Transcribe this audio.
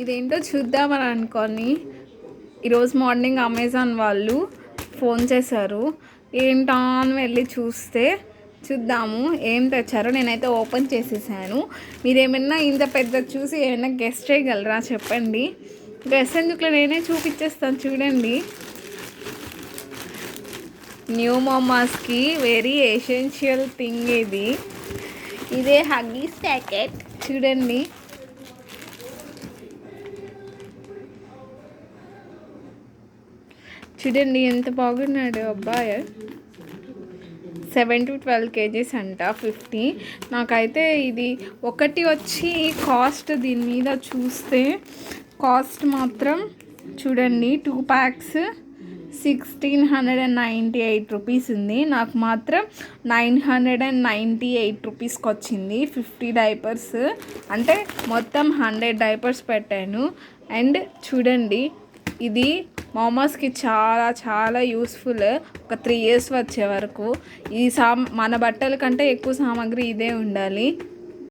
ఇదేంటో చూద్దామని అనుకొని ఈరోజు మార్నింగ్ అమెజాన్ వాళ్ళు ఫోన్ చేశారు. ఏంటా అని వెళ్ళి చూస్తే చూద్దాము ఏం తెచ్చారో. నేనైతే ఓపెన్ చేసేసాను. మీరేమైనా ఇంత పెద్ద చూసి ఏమైనా గెస్ట్ చేయగలరా చెప్పండి. గెస్ట్ ఎందుకు నేనే చూపించేస్తాను చూడండి. న్యూ మామాస్కి వెరీ ఎసెన్షియల్ థింగ్ ఇదే హగ్గీస్ ప్యాకెట్ చూడండి. చూడండి ఎంత బాగున్నాడు అబ్బాయి. 7 to 12 kgs అంట 50. నాకైతే ఇది ఒకటి వచ్చి కాస్ట్ దీని మీద చూస్తే కాస్ట్ మాత్రం చూడండి 2 packs 1698 రూపీస్ ఉంది. నాకు మాత్రం 998 రూపీస్కి వచ్చింది. 50 డైపర్స్ అంటే మొత్తం 100 డైపర్స్ పెట్టాను. అండ్ చూడండి ఇది మామాస్కి చాలా చాలా యూస్ఫుల్. ఒక 3 years వచ్చే వరకు ఈ మన బట్టల కంటే ఎక్కువ సామాగ్రి ఇదే ఉండాలి.